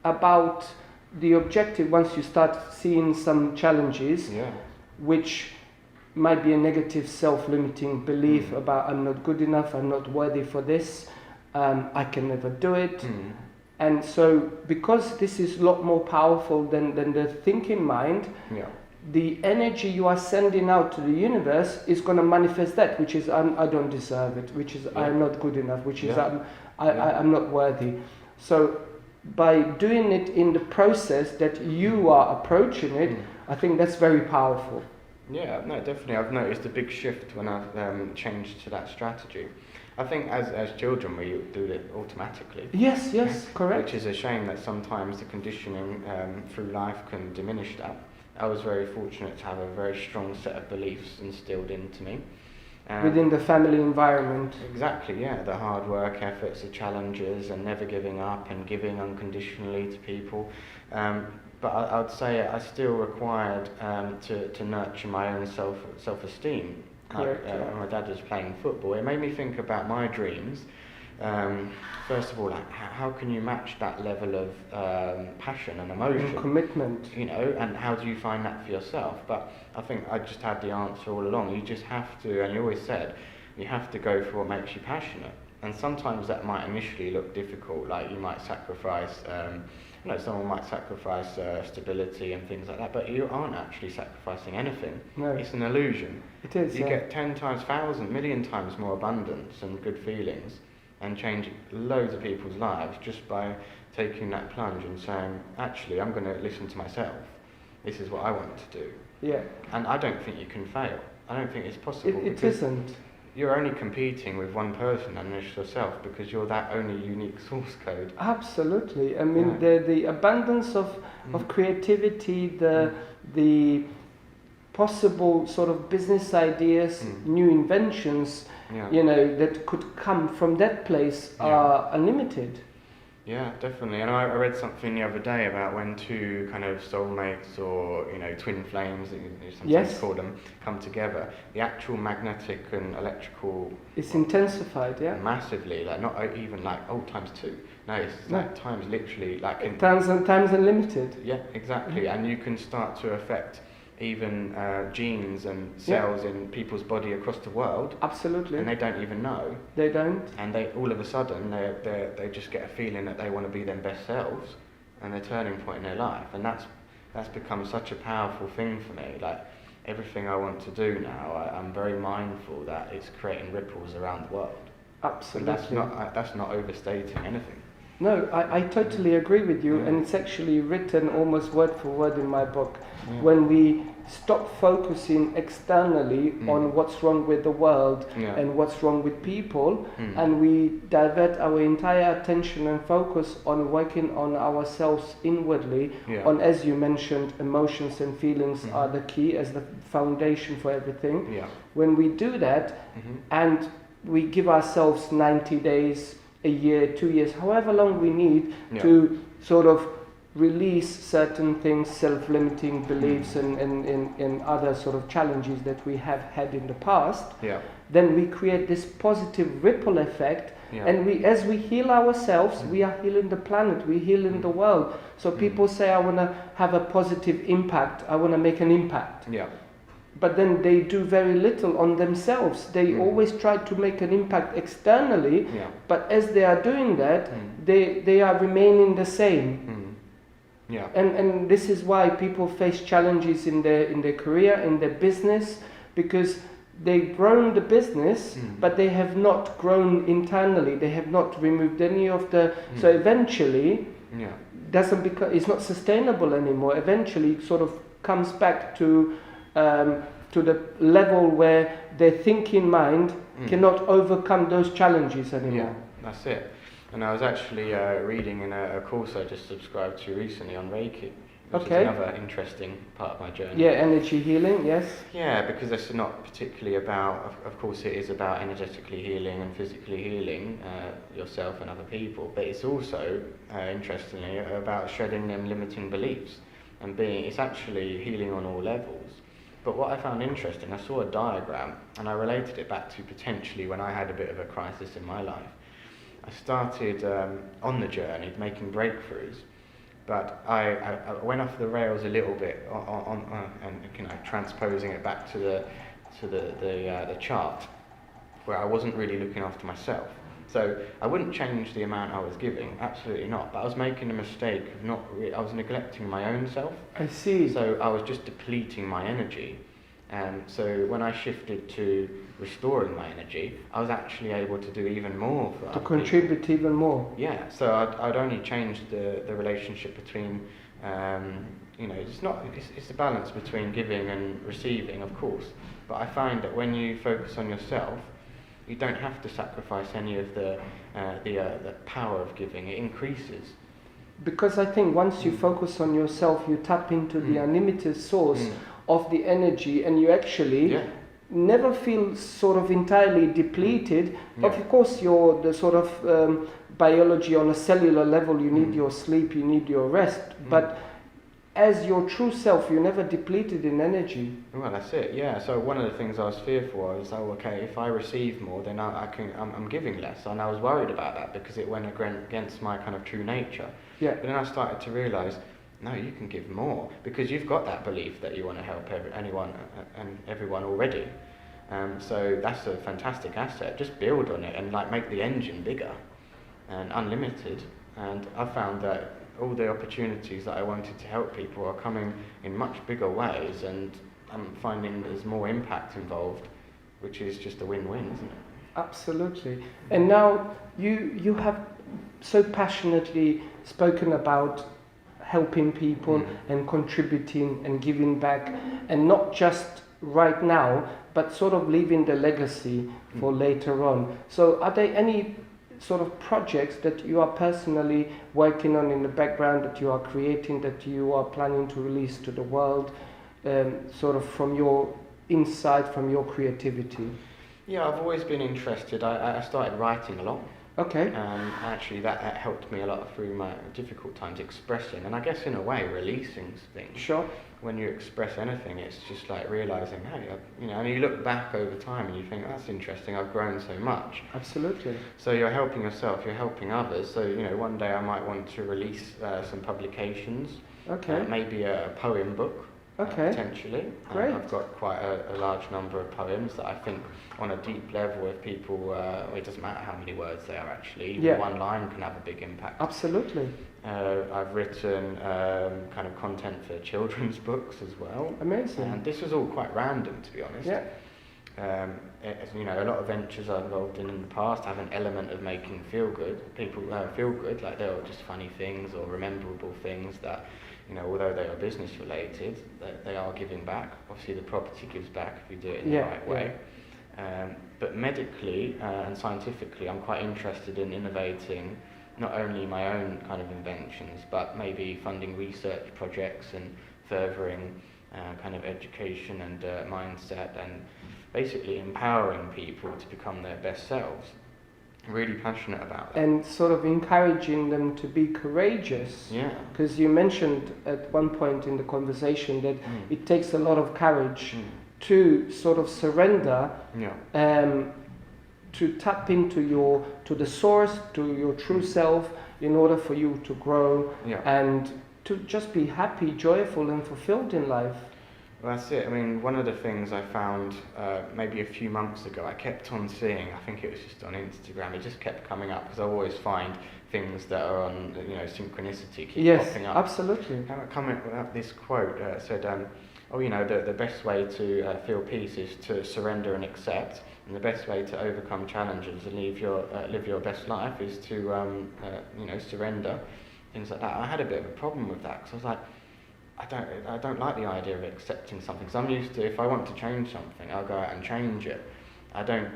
about the objective once you start seeing some challenges, which might be a negative self-limiting belief about I'm not good enough, I'm not worthy for this, I can never do it. And so because this is a lot more powerful than the thinking mind, the energy you are sending out to the universe is going to manifest that, which is I don't deserve it, which is I'm not good enough, which is I'm not worthy. So by doing it in the process that you are approaching it, I think that's very powerful. Yeah, no, definitely. I've noticed a big shift when I've changed to that strategy. I think as children we do it automatically. Yes, correct. Which is a shame that sometimes the conditioning through life can diminish that. I was very fortunate to have a very strong set of beliefs instilled into me. Within the family environment. Exactly, yeah. The hard work, efforts, the challenges, and never giving up and giving unconditionally to people. But I would say I still required to nurture my own self-esteem. My dad was playing football. It made me think about my dreams. First of all, like, how can you match that level of passion and emotion? And commitment. You know, and how do you find that for yourself? But I think I just had the answer all along. You just have to, and you always said, you have to go for what makes you passionate. And sometimes that might initially look difficult, like you might sacrifice, someone might sacrifice stability and things like that, but you aren't actually sacrificing anything. No. It's an illusion. It is, You get 10 times, 1,000, million times more abundance and good feelings and change loads of people's lives just by taking that plunge and saying, actually, I'm going to listen to myself. This is what I want to do. Yeah. And I don't think you can fail. I don't think it's possible. It isn't. You're only competing with one person, and it's yourself, because you're that only unique source code. Absolutely. I mean, the abundance of creativity, the possible sort of business ideas, new inventions, that could come from that place are unlimited. Yeah, definitely. And I read something the other day about when two kind of soulmates or, twin flames, you sometimes call them, come together, the actual magnetic and electrical... It's intensified, massively, like not even like, times two. No, it's like times literally like... Times unlimited. Yeah, exactly. And you can start to affect even genes and cells in people's body across the world. Absolutely. And they don't even know. They don't. And they all of a sudden they just get a feeling that they want to be their best selves, and their turning point in their life. And that's become such a powerful thing for me. Like everything I want to do now, I'm very mindful that it's creating ripples around the world. Absolutely. And that's not overstating anything. No, I totally agree with you, and it's actually written almost word for word in my book. When we stop focusing externally on what's wrong with the world and what's wrong with people, and we divert our entire attention and focus on working on ourselves inwardly, on, as you mentioned, emotions and feelings are the key as the foundation for everything. When we do that, and we give ourselves 90 days, a year, 2 years, however long we need to sort of release certain things, self-limiting beliefs and other sort of challenges that we have had in the past, then we create this positive ripple effect, and as we heal ourselves, we are healing the planet, we're healing the world. So people say, I want to have a positive impact, I want to make an impact. But then they do very little on themselves. They always try to make an impact externally, but as they are doing that, they are remaining the same. And this is why people face challenges in their career, in their business, because they've grown the business, but they have not grown internally. They have not removed any of the... So eventually, it's not sustainable anymore. Eventually, it sort of comes back to the level where their thinking mind cannot overcome those challenges anymore. That's it. And I was actually reading in a course I just subscribed to recently on Reiki, which is another interesting part of my journey. Yeah, energy healing, yes. Yeah, because it's not particularly about, of course it is about energetically healing and physically healing yourself and other people, but it's also, interestingly, about shedding them limiting beliefs. And it's actually healing on all levels. But what I found interesting, I saw a diagram and I related it back to potentially when I had a bit of a crisis in my life. I started on the journey making breakthroughs, But I went off the rails a little bit and transposing it back to the chart, where I wasn't really looking after myself. So I wouldn't change the amount I was giving, absolutely not. But I was making a mistake of I was neglecting my own self. I see. So I was just depleting my energy. So when I shifted to restoring my energy, I was actually able to do even more for to contribute people. Even more. Yeah. So I'd only changed the relationship between, it's a balance between giving and receiving, of course. But I find that when you focus on yourself, you don't have to sacrifice any of the power of giving. It increases. Because I think once you focus on yourself, you tap into the unlimited source of the energy, and you actually never feel sort of entirely depleted. Yeah. Of course, the sort of biology on a cellular level, you need your sleep, you need your rest, but as your true self, you're never depleted in energy. Well, that's it. Yeah. So one of the things I was fearful was, if I receive more, then I'm giving less, and I was worried about that because it went against my kind of true nature. Yeah. But then I started to realise, no, you can give more because you've got that belief that you want to help anyone and everyone already. So that's a fantastic asset. Just build on it and make the engine bigger and unlimited. And I found that all the opportunities that I wanted to help people are coming in much bigger ways, and I'm finding there's more impact involved, which is just a win-win, isn't it? Absolutely. And now you have so passionately spoken about helping people and contributing and giving back, and not just right now, but sort of leaving the legacy for later on. So are there any sort of projects that you are personally working on in the background, that you are creating, that you are planning to release to the world, sort of from your insight, from your creativity? Yeah, I've always been interested. I started writing a lot. Okay. Actually, that helped me a lot through my difficult times, expressing, and I guess in a way releasing things. Sure. When you express anything, it's just like realising, hey, and you look back over time and you think, that's interesting, I've grown so much. Absolutely. So you're helping yourself, you're helping others. So, one day I might want to release some publications. Okay. Maybe a poem book. Okay. Potentially. Great. I've got quite a large number of poems that I think on a deep level, if people, it doesn't matter how many words they are actually, even one line can have a big impact. Absolutely. I've written kind of content for children's books as well. Amazing. And this was all quite random, to be honest. Yeah. A lot of ventures I've involved in the past have an element of making people feel good, like they're just funny things or rememberable things that, although they are business related, they are giving back. Obviously the property gives back if you do it in the right way. But medically and scientifically, I'm quite interested in innovating not only my own kind of inventions, but maybe funding research projects and furthering kind of education and mindset, and basically empowering people to become their best selves. I'm really passionate about that. And sort of encouraging them to be courageous. Yeah. Because you mentioned at one point in the conversation that it takes a lot of courage to sort of surrender, to tap into the source, to your true self, in order for you to grow and to just be happy, joyful and fulfilled in life. Well, that's it. I mean, one of the things I found maybe a few months ago, I kept on seeing, I think it was just on Instagram, it just kept coming up, because I always find things that are on, synchronicity keep popping up. Yes, absolutely. I come up this quote, said, the best way to feel peace is to surrender and accept, and the best way to overcome challenges and live your best life is to, surrender, things like that. I had a bit of a problem with that, because I was like, I don't like the idea of accepting something, because I'm used to, if I want to change something, I'll go out and change it. I don't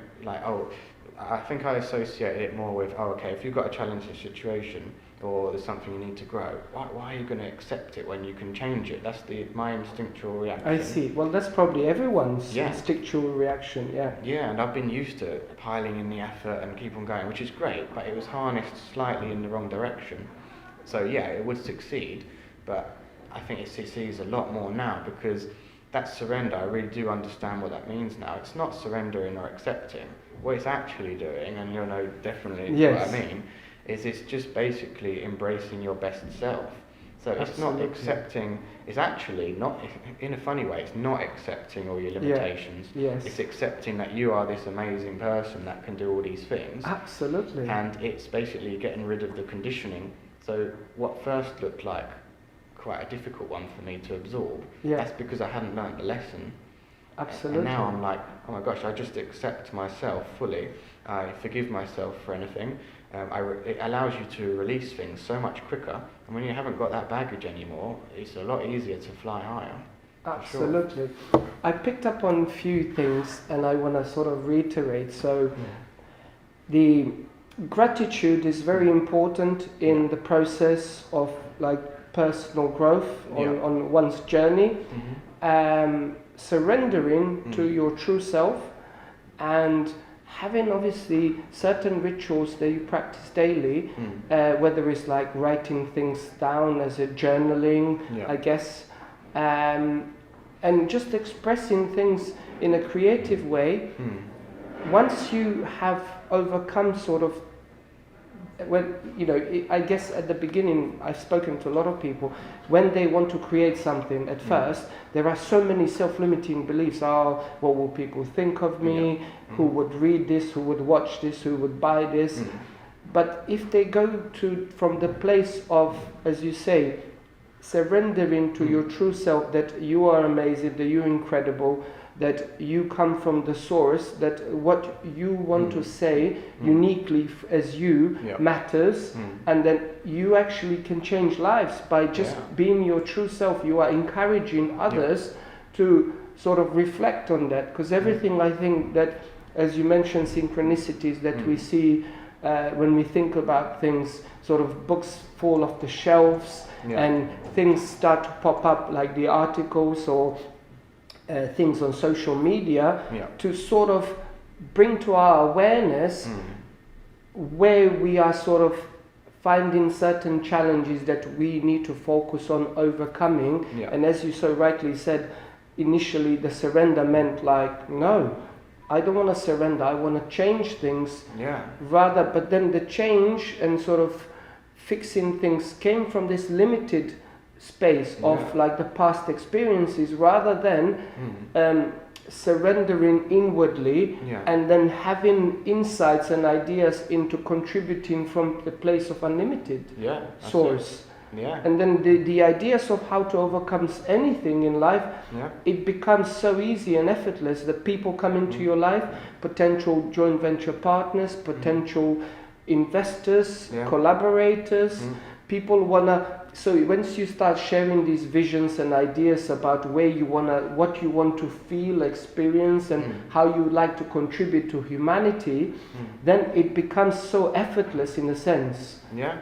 I think I associated it more with, if you've got a challenging situation, or there's something you need to grow, why are you going to accept it when you can change it? That's my instinctual reaction. I see. Well, that's probably everyone's instinctual reaction, Yeah, and I've been used to piling in the effort and keep on going, which is great, but it was harnessed slightly in the wrong direction. So it would succeed, but I think it succeeds a lot more now, because that surrender, I really do understand what that means now. It's not surrendering or accepting. What it's actually doing, and you'll know definitely what I mean, is it's just basically embracing your best self. So it's Absolutely. not accepting, it's actually not, in a funny way, it's not accepting all your limitations. Yes. It's accepting that you are this amazing person that can do all these things. Absolutely. And it's basically getting rid of the conditioning. So what first looked like quite a difficult one for me to absorb, that's because I hadn't learnt the lesson. Absolutely. And now I'm like, oh my gosh, I just accept myself fully. I forgive myself for anything. It allows you to release things so much quicker. And when you haven't got that baggage anymore, it's a lot easier to fly higher. Absolutely. Sure. I picked up on a few things and I want to sort of reiterate. So the gratitude is very important in the process of like personal growth on one's journey. Surrendering to your true self and having obviously certain rituals that you practice daily, whether it's like writing things down as a journaling, I guess, and just expressing things in a creative way. Once you have overcome sort of, I guess at the beginning, I've spoken to a lot of people, when they want to create something at first, there are so many self-limiting beliefs. Oh, what will people think of me? Who would read this? Who would watch this? Who would buy this? But if they go from the place of, as you say, surrendering to your true self, that you are amazing, that you're incredible, that you come from the source, that what you want to say uniquely as you matters, and then you actually can change lives by just being your true self. You are encouraging others to sort of reflect on that, because everything, I think that, as you mentioned, synchronicities that we see when we think about things, sort of books fall off the shelves and things start to pop up, like the articles or things on social media, to sort of bring to our awareness where we are sort of finding certain challenges that we need to focus on overcoming. And as you so rightly said, initially the surrender meant like, no, I don't want to surrender, I want to change things. Rather, but then the change and sort of fixing things came from this limited space of like the past experiences, rather than surrendering inwardly and then having insights and ideas into contributing from the place of unlimited source. And then the ideas of how to overcome anything in life, it becomes so easy and effortless that people come into your life, potential joint venture partners, potential investors, collaborators, people wanna. So once you start sharing these visions and ideas about where you what you want to feel, experience, and how you would like to contribute to humanity, then it becomes so effortless in a sense. Yeah,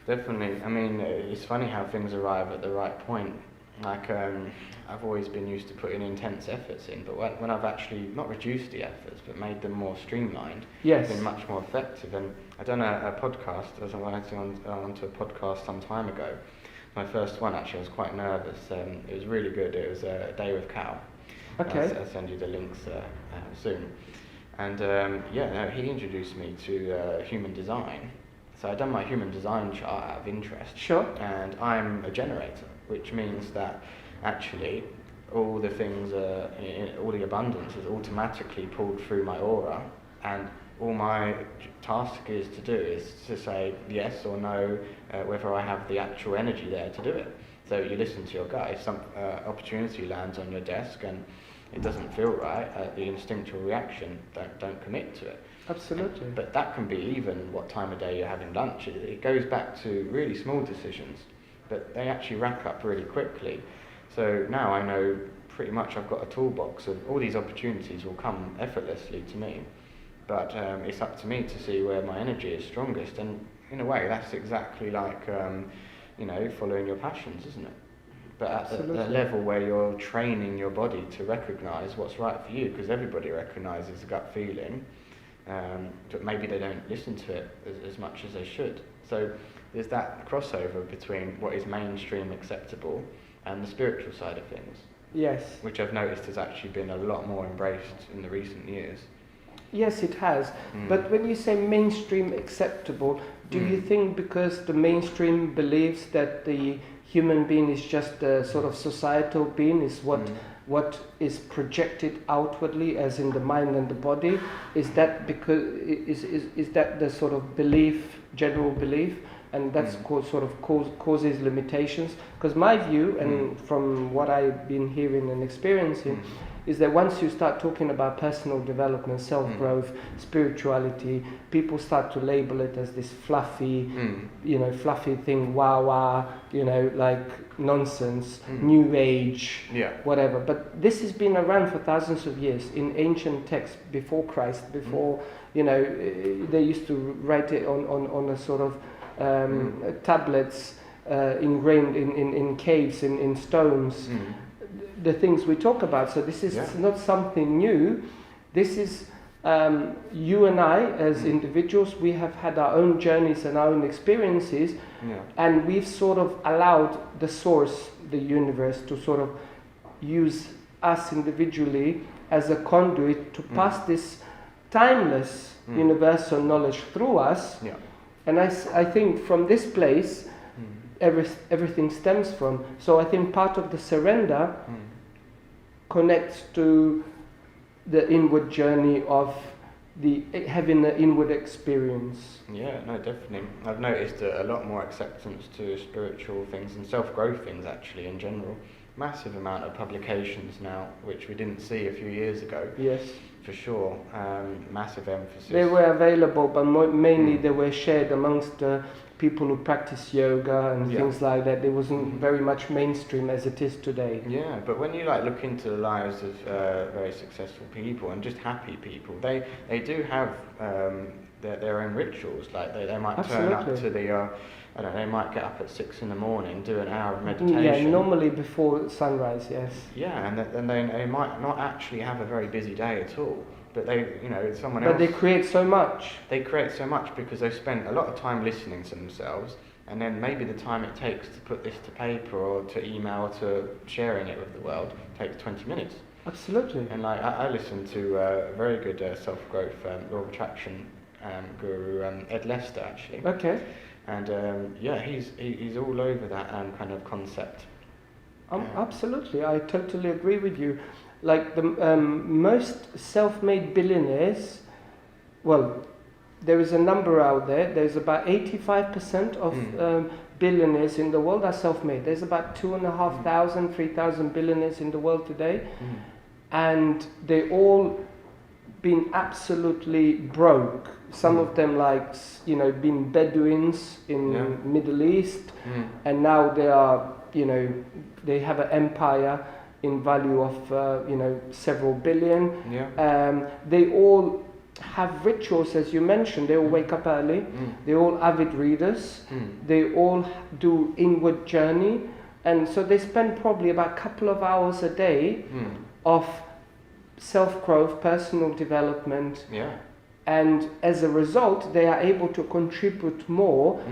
definitely. I mean, it's funny how things arrive at the right point. Like, I've always been used to putting intense efforts in, but when I've actually not reduced the efforts, but made them more streamlined, it's been much more effective. And I done a podcast, I was writing onto a podcast some time ago. My first one, actually, I was quite nervous. It was really good. It was A Day with Cal. I'll send you the links soon. And he introduced me to human design. So I'd done my human design chart out of interest. And I'm a generator, which means that actually all the things, all the abundance is automatically pulled through my aura, and all my task is to say yes or no, whether I have the actual energy there to do it. So you listen to your gut. If some opportunity lands on your desk and it doesn't feel right, the instinctual reaction, don't commit to it. Absolutely. But that can be even what time of day you're having lunch. It goes back to really small decisions, but they actually rack up really quickly. So now I know pretty much I've got a toolbox of all these opportunities will come effortlessly to me. But it's up to me to see where my energy is strongest. And in a way, that's exactly like, following your passions, isn't it? But at the level where you're training your body to recognise what's right for you, because everybody recognises a gut feeling, but maybe they don't listen to it as much as they should. So there's that crossover between what is mainstream acceptable and the spiritual side of things. Yes. Which I've noticed has actually been a lot more embraced in the recent years. Yes, it has. But when you say mainstream acceptable, do you think because the mainstream believes that the human being is just a sort of societal being, is what is projected outwardly, as in the mind and the body? Is that because is that the sort of belief, general belief, and that's causes limitations? Because my view, and from what I've been hearing and experiencing, is that once you start talking about personal development, self-growth, spirituality, people start to label it as this fluffy, fluffy thing, wah, like nonsense, new age, whatever. But this has been around for thousands of years in ancient texts before Christ, before, they used to write it on a sort of tablets ingrained in caves, in stones. The things we talk about. So this is not something new. This is you and I as individuals, we have had our own journeys and our own experiences, and we've sort of allowed the source, the universe, to sort of use us individually as a conduit to pass this timeless universal knowledge through us. And I think from this place everything stems from. So I think part of the surrender connects to the inward journey of having an inward experience. Yeah, no, definitely. I've noticed a lot more acceptance to spiritual things and self-growth things actually in general. Massive amount of publications now, which we didn't see a few years ago. Yes. For sure. Massive emphasis. They were available, but mainly they were shared amongst people who practice yoga and things like that. It wasn't very much mainstream as it is today. Yeah, but when you look into the lives of very successful people and just happy people, they do have their own rituals. Like they might turn up to the I don't know, they might get up at 6 a.m, do an hour of meditation. Yeah, normally before sunrise, yes. Yeah, and they might not actually have a very busy day at all. But someone else... But they create so much. They create so much because they've spent a lot of time listening to themselves, and then maybe the time it takes to put this to paper or to email to sharing it with the world takes 20 minutes. Absolutely. And I listened to a very good self-growth law of attraction guru, Ed Lester, actually. Okay. And he's all over that kind of concept. Absolutely, I totally agree with you. Like the most self-made billionaires, well, there is a number out there. There's about 85% of billionaires in the world are self-made. There's about 2,500, 3,000 billionaires in the world today, and they all been absolutely broke. Some of them been Bedouins in Middle East, and now they are, they have an empire in value of several billion. They all have rituals, as you mentioned. They all wake up early. They're all avid readers. They all do inward journey, and so they spend probably about a couple of hours a day of self-growth, personal development. And as a result, they are able to contribute more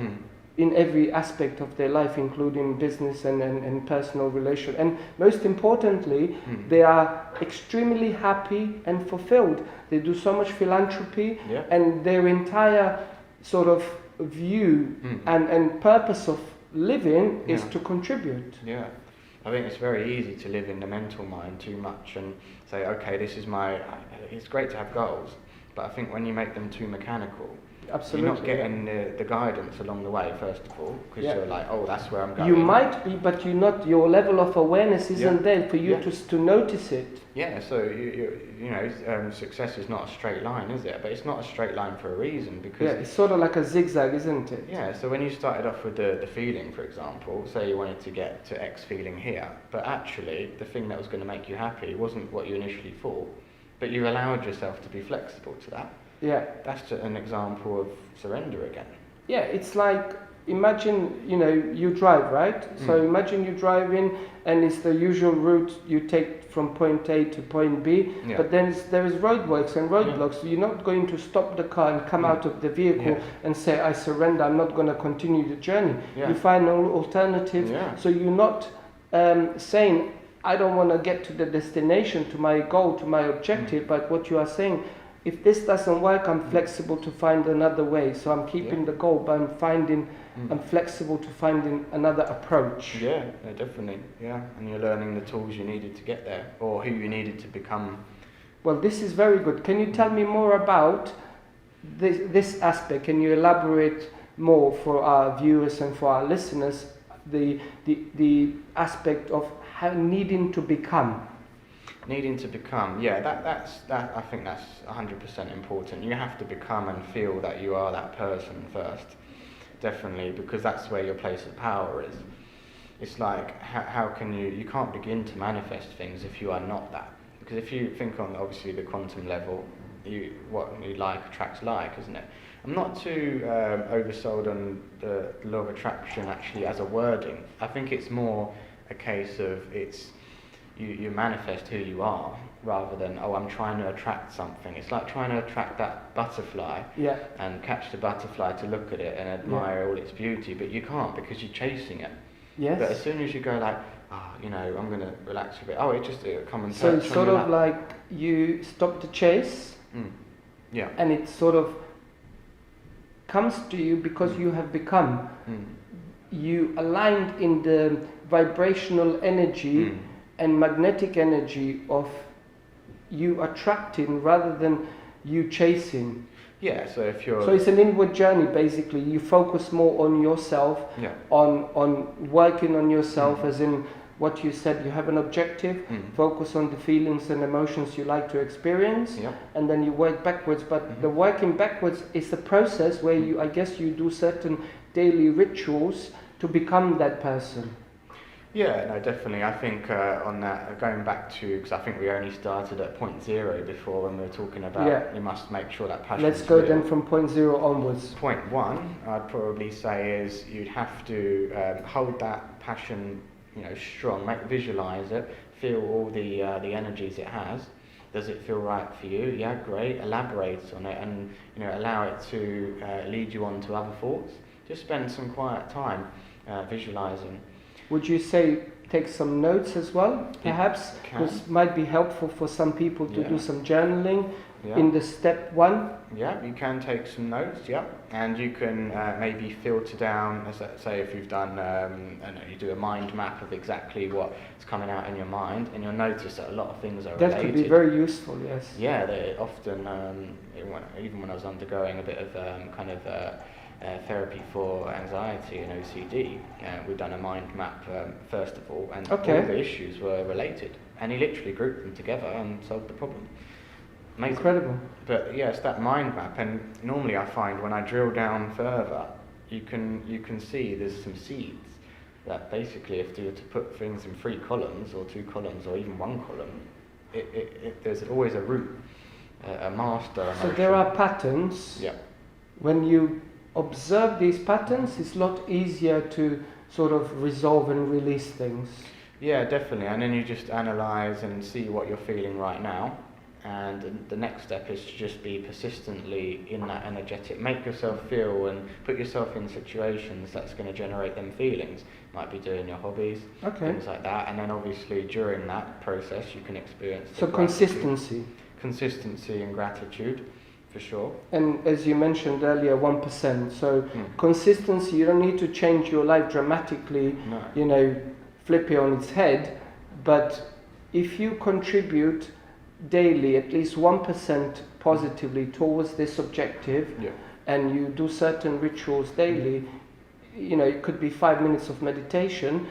in every aspect of their life, including business and personal relation. And most importantly, they are extremely happy and fulfilled. They do so much philanthropy, and their entire sort of view and purpose of living is to contribute. Yeah. I think it's very easy to live in the mental mind too much and say, okay, this is it's great to have goals, but I think when you make them too mechanical, Absolutely, you're not getting the guidance along the way, first of all, because you're like, oh, that's where I'm going. You might be, but you're not. Your level of awareness isn't there for you to notice it. Yeah, so success is not a straight line, is it? But it's not a straight line for a reason, because it's sort of like a zigzag, isn't it? Yeah. So when you started off with the feeling, for example, say you wanted to get to X feeling here, but actually the thing that was going to make you happy wasn't what you initially thought, but you allowed yourself to be flexible to that. Yeah. That's just an example of surrender again. Yeah, it's like, imagine, you drive, right? So imagine you're driving and it's the usual route you take from point A to point B, but then there is roadworks and roadblocks. So you're not going to stop the car and come out of the vehicle and say, I surrender, I'm not going to continue the journey. You find an alternative. So you're not saying, I don't want to get to the destination, to my goal, to my objective, but what you are saying, if this doesn't work, I'm flexible to find another way. So I'm keeping the goal, but I'm flexible to finding another approach. Yeah, definitely. Yeah, and you're learning the tools you needed to get there, or who you needed to become. Well, this is very good. Can you tell me more about this aspect? Can you elaborate more for our viewers and for our listeners the aspect of needing to become? Needing to become, yeah, that's I think that's 100% important. You have to become and feel that you are that person first, definitely, because that's where your place of power is. It's like, how can you can't begin to manifest things if you are not that. Because if you think on, obviously, the quantum level, what you like attracts like, isn't it? I'm not too oversold on the law of attraction actually as a wording. I think it's more a case of you manifest who you are, rather than, I'm trying to attract something. It's like trying to attract that butterfly and catch the butterfly to look at it and admire all its beauty, but you can't because you're chasing it. Yes. But as soon as you go like, I'm going to relax a bit, it'll come and touch. So it's sort of like you stop the chase, yeah, and it sort of comes to you because you have become. You aligned in the vibrational energy and magnetic energy of you attracting rather than you chasing. Yeah, so if you're... So it's an inward journey, basically. You focus more on yourself, on working on yourself, as in what you said, you have an objective, focus on the feelings and emotions you like to experience, and then you work backwards. But the working backwards is a process where you do certain daily rituals to become that person. Yeah, no, definitely. I think on that, going back to, because I think we only started at point 0 before when we were talking about you must make sure that passion. Let's go then from point 0 onwards. Point 1, I'd probably say, is you'd have to hold that passion, strong. Visualize it, feel all the energies it has. Does it feel right for you? Yeah, great. Elaborate on it, and allow it to lead you on to other thoughts. Just spend some quiet time visualizing. Would you say take some notes as well, perhaps? This might be helpful for some people to do some journaling in the step 1. Yeah, you can take some notes, and you can maybe filter down, say if you've done, you do a mind map of exactly what's coming out in your mind, and you'll notice that a lot of things are related. That could be very useful, yes. Yeah, they often, even when I was undergoing a bit of therapy for anxiety and OCD, we've done a mind map first of all, and all the issues were related, and he literally grouped them together and solved the problem. Amazing. Incredible. But yes, that mind map, and normally I find when I drill down further, you can see there's some seeds that basically, if you were to put things in 3 columns or 2 columns or even 1 column, there's always a root, a master emotion. So there are patterns. Yeah. When you observe these patterns, it's a lot easier to sort of resolve and release things. Yeah, definitely. And then you just analyze and see what you're feeling right now. And the next step is to just be persistently in that energetic. Make yourself feel and put yourself in situations that's going to generate them feelings. Might be doing your hobbies, things like that. And then obviously during that process you can experience the consistency. Consistency and gratitude. For sure. And as you mentioned earlier, 1%. So consistency, you don't need to change your life dramatically, flip it on its head. But if you contribute daily at least 1% positively towards this objective, and you do certain rituals daily, it could be 5 minutes of meditation,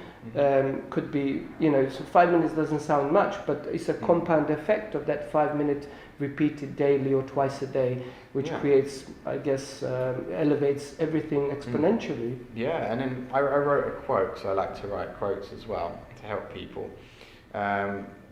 could be, so 5 minutes doesn't sound much, but it's a compound effect of that 5 minute repeated daily or twice a day, which creates, I guess, elevates everything exponentially. Yeah, and then I wrote a quote, so I like to write quotes as well to help people.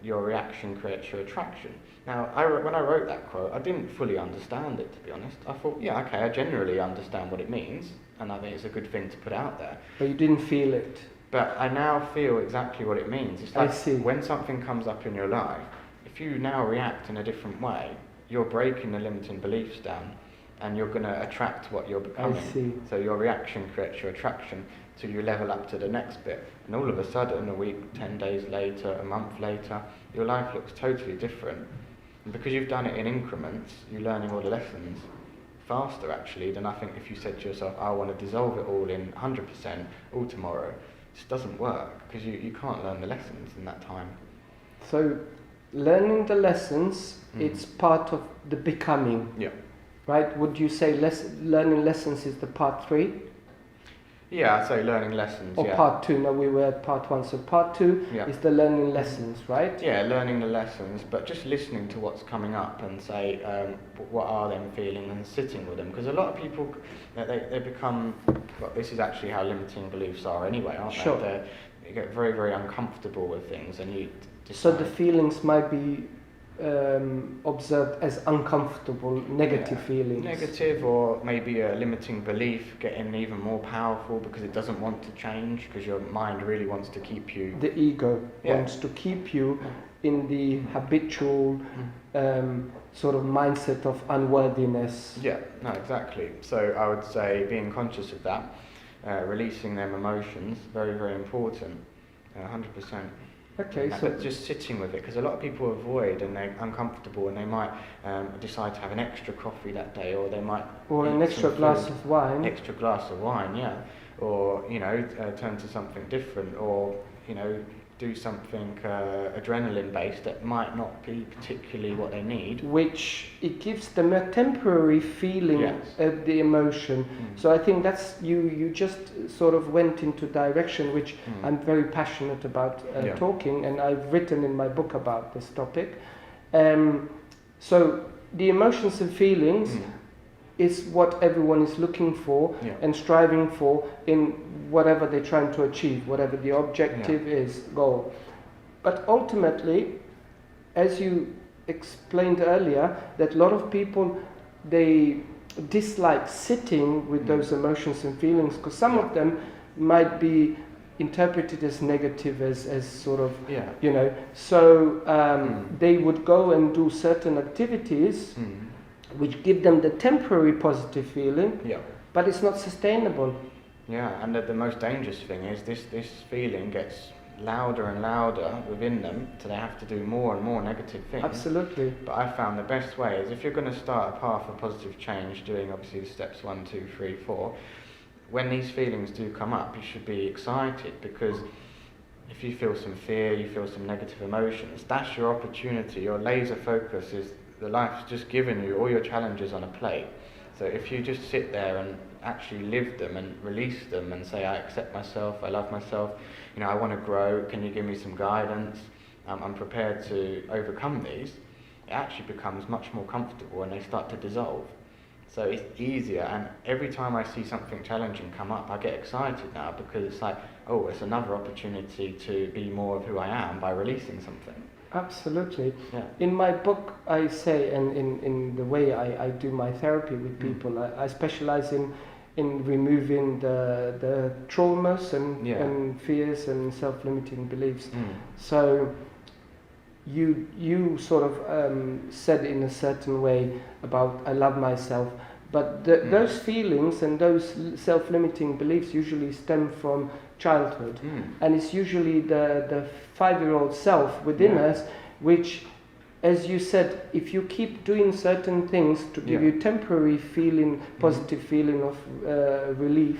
Your reaction creates your attraction. Now, when I wrote that quote, I didn't fully understand it, to be honest. I thought, I generally understand what it means, and I think it's a good thing to put out there. But you didn't feel it. But I now feel exactly what it means. It's like when something comes up in your life, if you now react in a different way, you're breaking the limiting beliefs down, and you're going to attract what you're becoming. So your reaction creates your attraction till you level up to the next bit. And all of a sudden, a week, 10 days later, a month later, your life looks totally different. And because you've done it in increments, you're learning all the lessons faster actually than I think if you said to yourself, I want to dissolve it all in 100% all tomorrow. It just doesn't work because you can't learn the lessons in that time. So learning the lessons, it's part of the becoming. Yeah. Right? Would you say learning lessons is the part 3? Yeah, I'd say learning lessons, or part 2? No, we were at part 1. So part 2 is the learning lessons, right? Yeah, learning the lessons, but just listening to what's coming up and say, what are them feeling, and sitting with them. Because a lot of people, they become, well, this is actually how limiting beliefs are anyway, aren't they? Sure. They get very, very uncomfortable with things, and you decide. So the feelings might be observed as uncomfortable, negative feelings. Negative, or maybe a limiting belief getting even more powerful because it doesn't want to change, because your mind really wants to keep you... The ego wants to keep you in the habitual sort of mindset of unworthiness. Yeah, no, exactly. So I would say being conscious of that, releasing them emotions, very, very important, 100%. Okay, so but just sitting with it, because a lot of people avoid and they're uncomfortable, and they might decide to have an extra coffee that day, or they might an extra glass of wine. Extra glass of wine, yeah, or turn to something different, or do something adrenaline based that might not be particularly what they need. Which it gives them a temporary feeling of the emotion. So I think that's you just sort of went into direction which I'm very passionate about talking, and I've written in my book about this topic. So the emotions and feelings is what everyone is looking for and striving for in whatever they're trying to achieve, whatever the objective is, goal. But ultimately, as you explained earlier, that a lot of people, they dislike sitting with those emotions and feelings, because some of them might be interpreted as negative, as sort of, so they would go and do certain activities which give them the temporary positive feeling, but it's not sustainable. Yeah, and the most dangerous thing is this feeling gets louder and louder within them, so they have to do more and more negative things. Absolutely. But I found the best way is, if you're going to start a path of positive change, doing obviously steps 1, 2, 3, 4, when these feelings do come up, you should be excited, because if you feel some fear, you feel some negative emotions, that's your opportunity. Your laser focus is the life's just given you all your challenges on a plate. So if you just sit there and actually live them and release them and say, I accept myself, I love myself, I want to grow, can you give me some guidance, I'm prepared to overcome these, it actually becomes much more comfortable and they start to dissolve. So it's easier, and every time I see something challenging come up, I get excited now, because it's like, oh, it's another opportunity to be more of who I am by releasing something. Absolutely. Yeah. In my book, I say, and in the way I do my therapy with people, I specialize in removing the traumas and fears and self-limiting beliefs. So you sort of said in a certain way about I love myself, but those feelings and those self-limiting beliefs usually stem from childhood, and it's usually the 5-year-old self within us, which, as you said, if you keep doing certain things to give you temporary feeling, positive feeling of relief,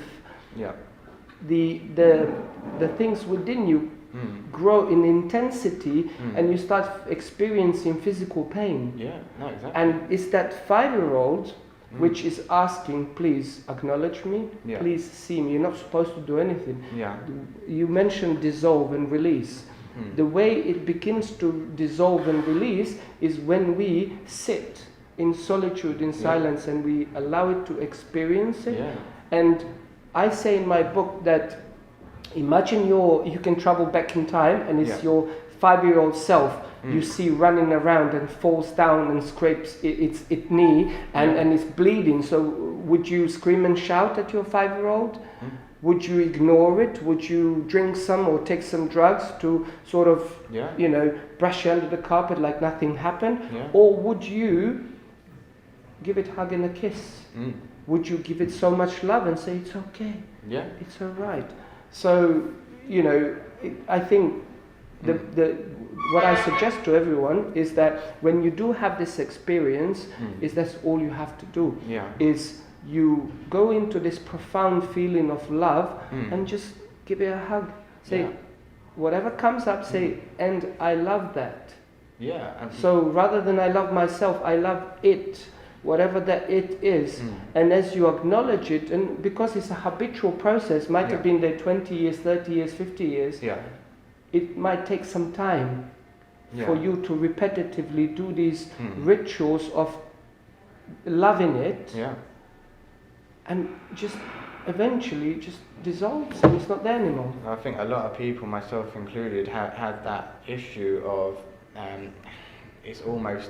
the things within you grow in intensity, and you start experiencing physical pain. Yeah, no, exactly. And it's that 5-year-old which is asking, please acknowledge me, please see me. You're not supposed to do anything. You mentioned dissolve and release. The way it begins to dissolve and release is when we sit in solitude, in silence, and we allow it to experience it. And I say in my book that imagine you can travel back in time, and it's your 5-year-old self you see running around and falls down and scrapes its knee and it's bleeding. So would you scream and shout at your 5-year-old? Would you ignore it? Would you drink some or take some drugs to sort of, brush it under the carpet like nothing happened? Or would you give it a hug and a kiss? Would you give it so much love and say, it's okay, it's all right? So, I think What I suggest to everyone is that when you do have this experience, is that's all you have to do. Is you go into this profound feeling of love and just give it a hug. Say, whatever comes up, say, and I love that. So rather than I love myself, I love it, whatever that it is. And as you acknowledge it, and because it's a habitual process, might have been there 20 years, 30 years, 50 years, it might take some time for you to repetitively do these rituals of loving it, and just eventually just dissolves and it's not there anymore. I think a lot of people, myself included, had that issue of it's almost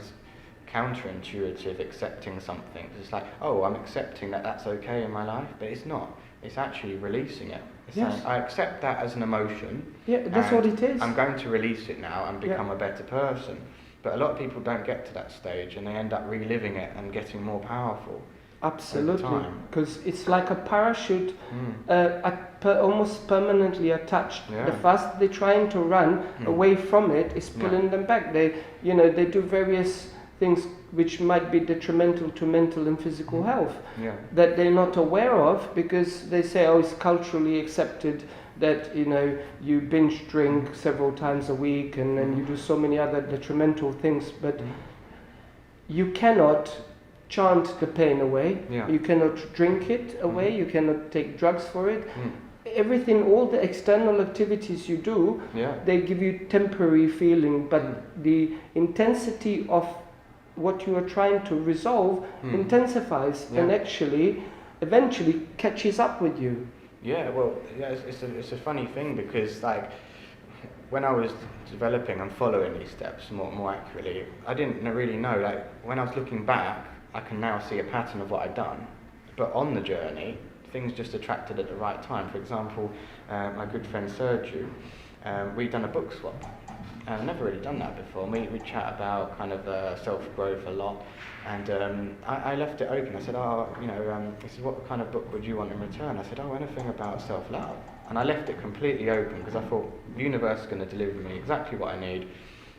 counterintuitive accepting something. It's like, oh, I'm accepting that that's okay in my life, but it's not. It's actually releasing it. It's saying, I accept that as an emotion. Yeah, that's what it is. I'm going to release it now and become a better person. But a lot of people don't get to that stage and they end up reliving it and getting more powerful. Absolutely, because it's like a parachute almost permanently attached. The faster they're trying to run away from it, it's pulling them back. They do various things which might be detrimental to mental and physical health that they're not aware of, because they say, oh, it's culturally accepted that you binge drink several times a week and then you do so many other detrimental things, but you cannot chant the pain away, you cannot drink it away, you cannot take drugs for it. Everything, all the external activities you do, they give you temporary feeling, but the intensity of what you are trying to resolve intensifies and actually eventually catches up with you. It's a funny thing, because like when I was developing and following these steps more accurately, I didn't really know, like when I was looking back, I can now see a pattern of what I'd done, but on the journey things just attracted at the right time. For example, my good friend Sergio, we'd done a book swap. I've never really done that before. We chat about kind of self-growth a lot, and I left it open. I said, he said, what kind of book would you want in return? I said, anything about self-love. And I left it completely open because I thought the universe is going to deliver me exactly what I need.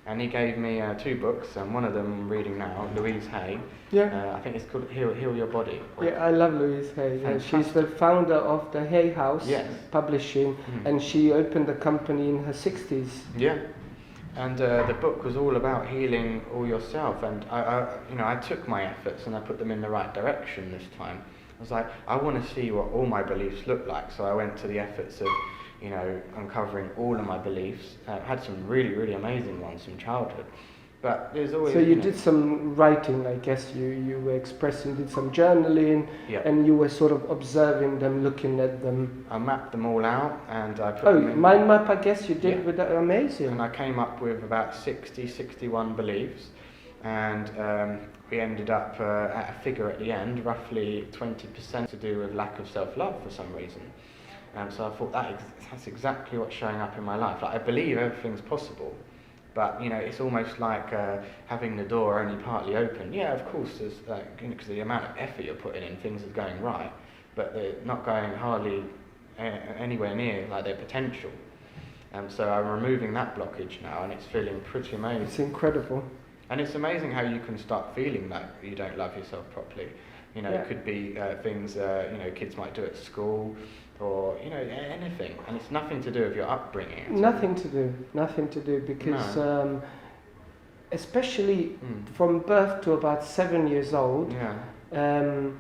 And he gave me 2 books, and one of them I'm reading now, Louise Hay. I think it's called Heal Your Body. I love Louise Hay. She's the founder of the Hay House Publishing, and she opened the company in her 60s. And the book was all about healing all yourself, and I took my efforts and I put them in the right direction this time. I was like, I want to see what all my beliefs look like, so I went to the efforts of uncovering all of my beliefs. Had some really, really amazing ones from childhood, but there's always... So you did some writing, I guess. You were expressing, did some journaling, and you were sort of observing them, looking at them. I mapped them all out, and I put them in... mind map, I guess you did with that. Amazing. And I came up with about 61 beliefs, and we ended up at a figure at the end, roughly 20% to do with lack of self-love for some reason. So I thought that's exactly what's showing up in my life. Like, I believe everything's possible, but it's almost like having the door only partly open. Yeah, of course, there's because the amount of effort you're putting in, things are going right, but they're not going hardly anywhere near like their potential. So I'm removing that blockage now, and it's feeling pretty amazing. It's incredible. And it's amazing how you can start feeling like you don't love yourself properly. It could be things kids might do at school, or anything, and it's nothing to do with your upbringing. Nothing to do, because especially from birth to about 7 years old, the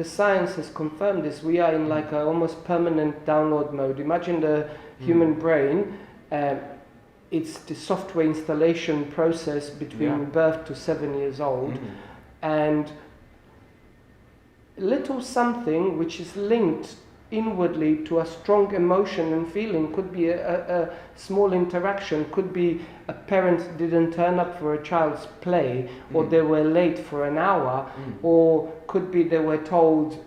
science has confirmed this. We are in like a almost permanent download mode. Imagine the human brain. It's the software installation process between birth to 7 years old, and little something which is linked inwardly to a strong emotion and feeling, could be a small interaction, could be a parent didn't turn up for a child's play, or they were late for an hour, or could be they were told,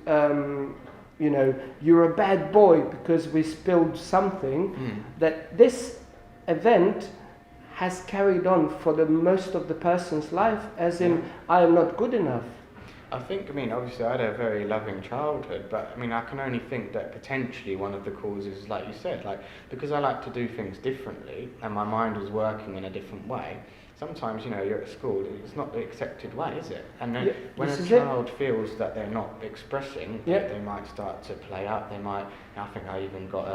you're a bad boy because we spilled something, that this event has carried on for the most of the person's life, as in, I am not good enough. I think, I mean, obviously I had a very loving childhood, but I mean, I can only think that potentially one of the causes, like you said, like, because I like to do things differently and my mind was working in a different way, sometimes, you know, you're at school, it's not the accepted way, is it? And then when a child feels that they're not expressing, they might start to play up, they might, I think I even got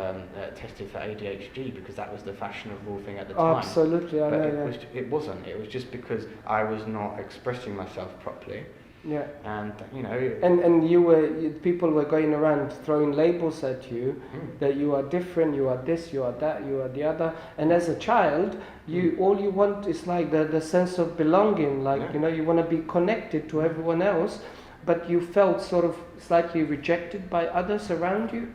tested for ADHD because that was the fashionable thing at the time. Absolutely, I know. It wasn't, it was just because I was not expressing myself properly. Yeah. And, you know... And people were going around throwing labels at you, that you are different, you are this, you are that, you are the other. And as a child, all you want is like the sense of belonging, like, you know, you want to be connected to everyone else, but you felt sort of slightly rejected by others around you.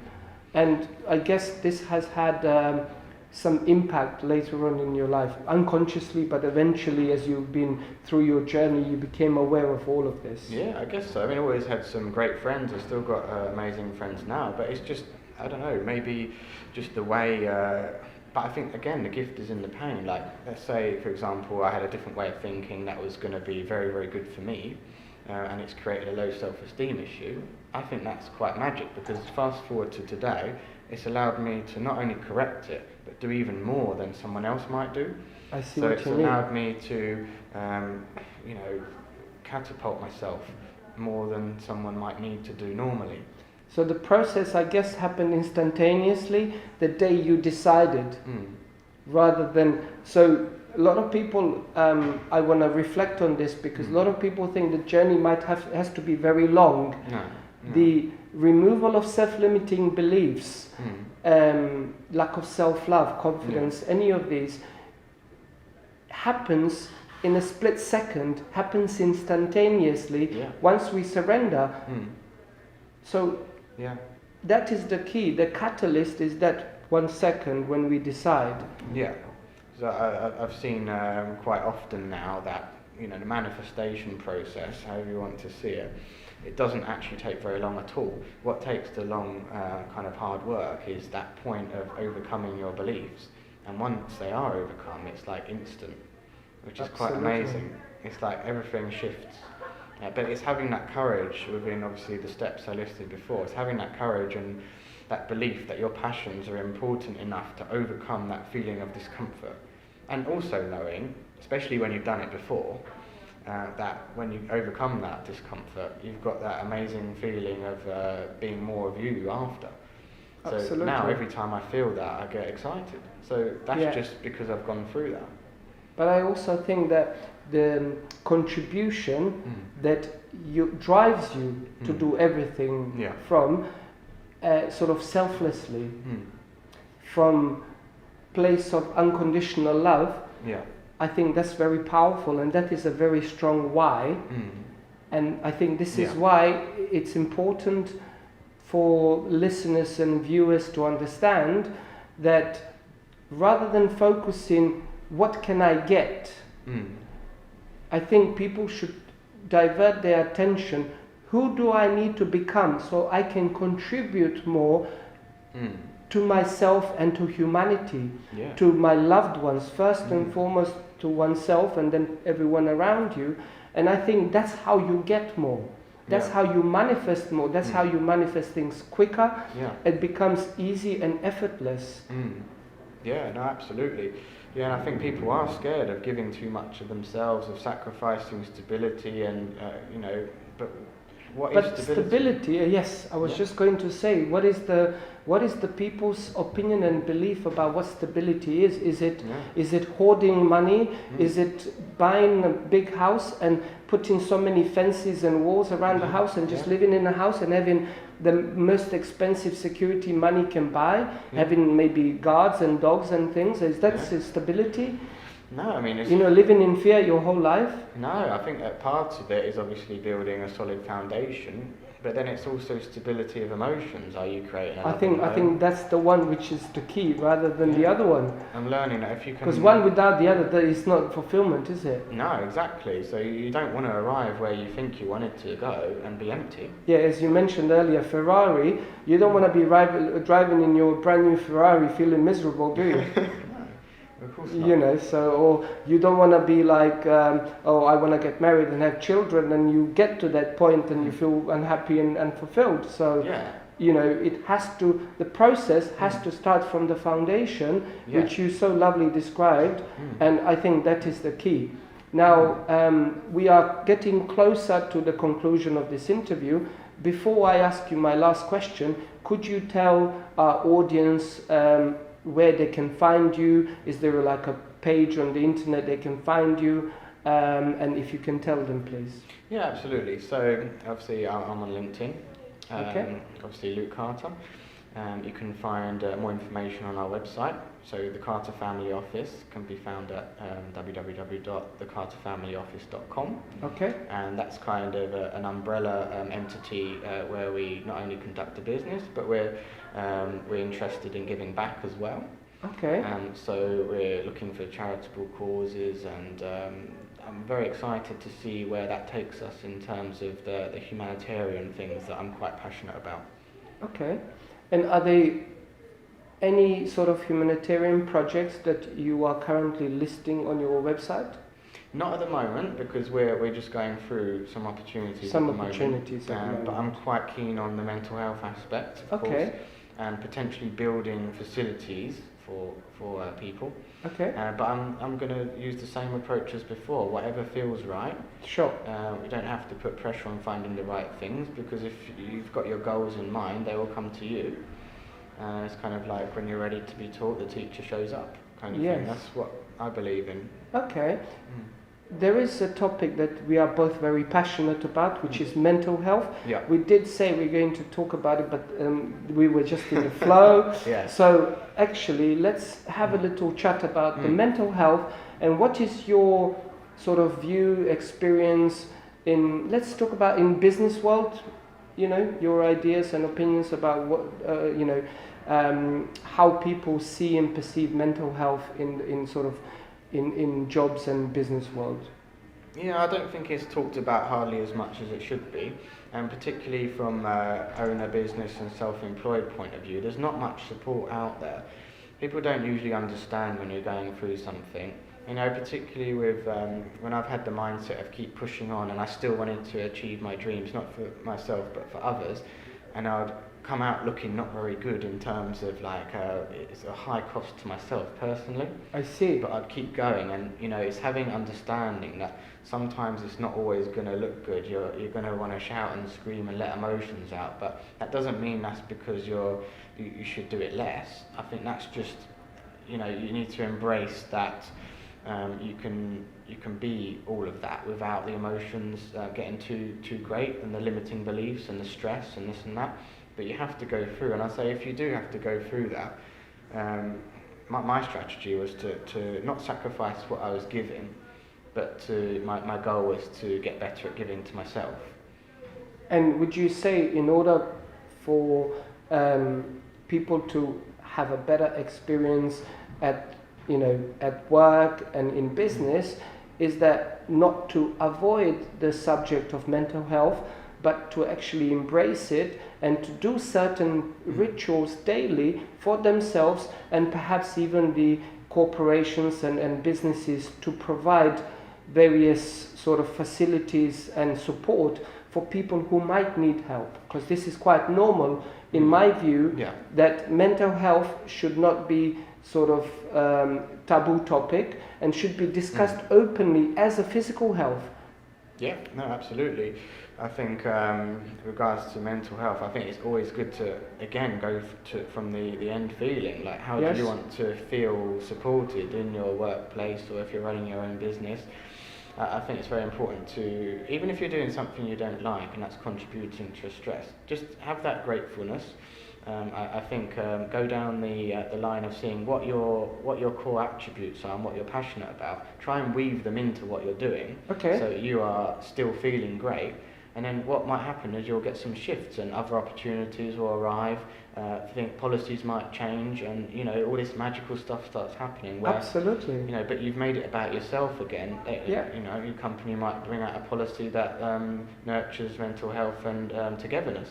And I guess this has had some impact later on in your life, unconsciously, but eventually as you've been through your journey, you became aware of all of this. Yeah, I guess so. I mean, I always had some great friends. I've still got amazing friends now, but it's just, I don't know, maybe just the way, but I think, again, the gift is in the pain. Like, let's say, for example, I had a different way of thinking that was going to be very, very good for me, and it's created a low self-esteem issue. I think that's quite magic, because fast forward to today, it's allowed me to not only correct it, but do even more than someone else might do. I see so what it's you mean. allowed me to, you know, catapult myself more than someone might need to do normally. So the process, I guess, happened instantaneously the day you decided, rather than... So a lot of people, I want to reflect on this, because a lot of people think the journey has to be very long. No. The removal of self-limiting beliefs, lack of self-love, confidence, any of these happens in a split second, happens instantaneously once we surrender. So that is the key. The catalyst is that 1 second when we decide. Yeah. So I've seen quite often now that, you know, the manifestation process, however you want to see it, it doesn't actually take very long at all. What takes the long kind of hard work is that point of overcoming your beliefs. And once they are overcome, it's like instant, which is quite amazing. It's like everything shifts. But it's having that courage within, obviously, the steps I listed before. It's having that courage and that belief that your passions are important enough to overcome that feeling of discomfort. And also knowing, especially when you've done it before, that when you overcome that discomfort, you've got that amazing feeling of being more of you after. So now every time I feel that, I get excited. So that's just because I've gone through that. But I also think that the contribution that drives you to do everything from sort of selflessly, from place of unconditional love, I think that's very powerful, and that is a very strong why. And I think this is why it's important for listeners and viewers to understand that rather than focusing what can I get, I think people should divert their attention, who do I need to become so I can contribute more to myself and to humanity, to my loved ones, first and foremost to oneself and then everyone around you. And I think that's how you get more. That's how you manifest more. That's how you manifest things quicker. It becomes easy and effortless. Yeah, no, absolutely. Yeah, and I think people are scared of giving too much of themselves, of sacrificing stability and, you know, but what is stability? Yes, I was just going to say, what is the people's opinion and belief about what stability is? Is it hoarding money? Is it buying a big house and putting so many fences and walls around the house and just living in a house and having the most expensive security money can buy, having maybe guards and dogs and things? Is that stability? No, I mean... living in fear your whole life? No, I think that part of it is obviously building a solid foundation, but then it's also stability of emotions. Are you creating I think that's the one which is the key, rather than the other one. I'm learning that if you can... Because one without the other, is not fulfillment, is it? No, exactly. So you don't want to arrive where you think you wanted to go and be empty. Yeah, as you mentioned earlier, Ferrari, you don't want to be driving in your brand new Ferrari feeling miserable, do you? Of course not. You know, so, or you don't want to be like, oh, I want to get married and have children, and you get to that point and you feel unhappy and fulfilled. So, Yeah. you know, the process has to start from the foundation, which you so lovely described, and I think that is the key. Now, we are getting closer to the conclusion of this interview. Before I ask you my last question, could you tell our audience where they can find you? Is there like a page on the internet they can find you? And if you can tell them, please. Yeah, absolutely. So, obviously, I'm on LinkedIn. Okay. Obviously, Luke Carter. You can find more information on our website. So the Carter Family Office can be found at www.thecarterfamilyoffice.com. Okay. And that's kind of an umbrella entity where we not only conduct a business, but we're interested in giving back as well. Okay. So we're looking for charitable causes, and I'm very excited to see where that takes us in terms of the humanitarian things that I'm quite passionate about. Okay. And are there any sort of humanitarian projects that you are currently listing on your website? Not at the moment, because we're just going through some opportunities Some at the opportunities moment. at the moment. But I'm quite keen on the mental health aspect, of course, and potentially building facilities for people. Okay. But I'm going to use the same approach as before. Whatever feels right. Sure. We don't have to put pressure on finding the right things, because if you've got your goals in mind, they will come to you. It's kind of like when you're ready to be taught, the teacher shows up, kind of thing. That's what I believe in. Okay. There is a topic that we are both very passionate about, which is mental health. Yeah. We did say we're going to talk about it, but we were just in the flow. Yeah. So actually, let's have a little chat about the mental health, and what is your sort of view, experience in, let's talk about in business world, you know, your ideas and opinions about what, how people see and perceive mental health in sort of in jobs and business world. Yeah, I don't think it's talked about hardly as much as it should be, and particularly from owner business and self-employed point of view, there's not much support out there. People don't usually understand when you're going through something. You know, particularly with when I've had the mindset of keep pushing on, and I still wanted to achieve my dreams, not for myself but for others, and I'd come out looking not very good in terms of like it's a high cost to myself personally. I see. But I'd keep going, and you know, it's having understanding that sometimes it's not always going to look good. You're going to want to shout and scream and let emotions out, but that doesn't mean that's because you should do it less. I think that's just, you know, you need to embrace that. You can be all of that without the emotions getting too great, and the limiting beliefs and the stress and this and that. But you have to go through, and I say if you do have to go through that, my strategy was to not sacrifice what I was giving, but my goal was to get better at giving to myself. And would you say in order for people to have a better experience at work and in business, is that not to avoid the subject of mental health, but to actually embrace it and to do certain rituals daily for themselves, and perhaps even the corporations and businesses to provide various sort of facilities and support for people who might need help? Because this is quite normal, in my view, that mental health should not be sort of taboo topic and should be discussed openly as a physical health. Yeah, no, absolutely. I think regards to mental health, I think it's always good to, again, go from the end feeling. Like, how do you want to feel supported in your workplace, or if you're running your own business? I think it's very important to, even if you're doing something you don't like and that's contributing to stress, just have that gratefulness. I think go down the line of seeing what your core attributes are and what you're passionate about. Try and weave them into what you're doing, so you are still feeling great. And then what might happen is you'll get some shifts and other opportunities will arrive. I think policies might change, and you know, all this magical stuff starts happening. Where, absolutely. You know, but you've made it about yourself again. You know, your company might bring out a policy that nurtures mental health and togetherness.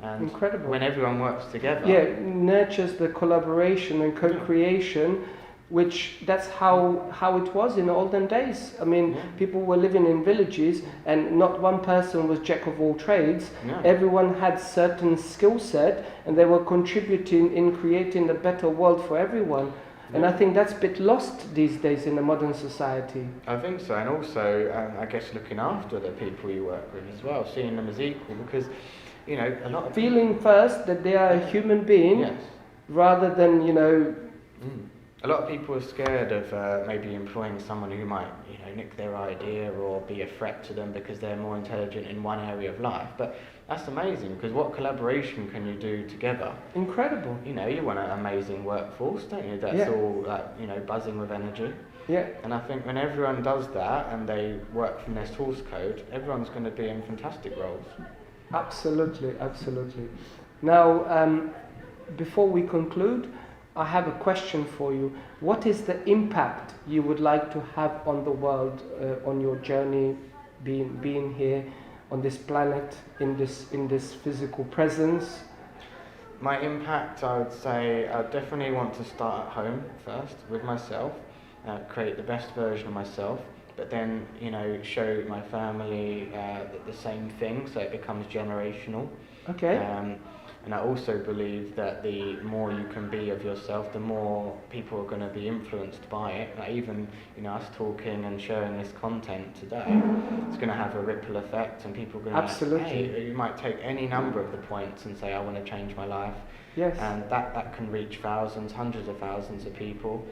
And incredible. When everyone works together. Yeah, nurtures the collaboration and co-creation which that's how it was in olden days. I mean, people were living in villages and not one person was jack of all trades. Everyone had certain skill set and they were contributing in creating a better world for everyone. And I think that's a bit lost these days in the modern society. I think so, and also I guess looking after the people you work with as well, seeing them as equal, because you know a lot of feeling first that they are a human being, rather than A lot of people are scared of maybe employing someone who might nick their idea or be a threat to them because they're more intelligent in one area of life, but that's amazing, because what collaboration can you do together? Incredible. You want an amazing workforce, don't you? That's all buzzing with energy. Yeah. And I think when everyone does that and they work from their source code, everyone's going to be in fantastic roles. Absolutely, absolutely. Now, before we conclude, I have a question for you. What is the impact you would like to have on the world, on your journey, being here on this planet, in this physical presence? My impact, I would say, I definitely want to start at home first with myself, create the best version of myself, but then show my family the same thing, so it becomes generational. Okay. And I also believe that the more you can be of yourself, the more people are going to be influenced by it. Like even us talking and sharing this content today, it's going to have a ripple effect, and people are going to absolutely. You might take any number of the points and say, I want to change my life. Yes. And that can reach thousands, hundreds of thousands of people.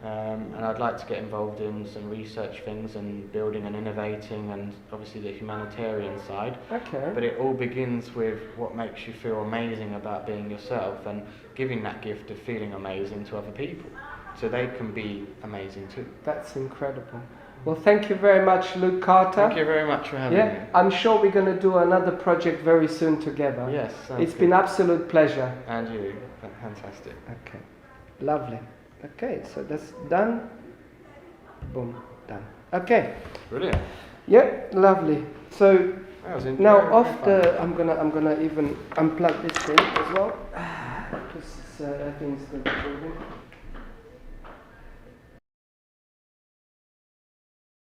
And I'd like to get involved in some research things and building and innovating, and obviously the humanitarian side. Okay. But it all begins with what makes you feel amazing about being yourself, and giving that gift of feeling amazing to other people, so they can be amazing too. That's incredible. Well, thank you very much, Luke Carter. Thank you very much for having me. I'm sure we're going to do another project very soon together. Yes. It's been absolute pleasure. And you. Fantastic. Okay. Lovely. Okay, so that's done. Boom, done. Okay. Brilliant. Yeah, lovely. So now I'm gonna even unplug this thing as well, because I think it's going to be moving.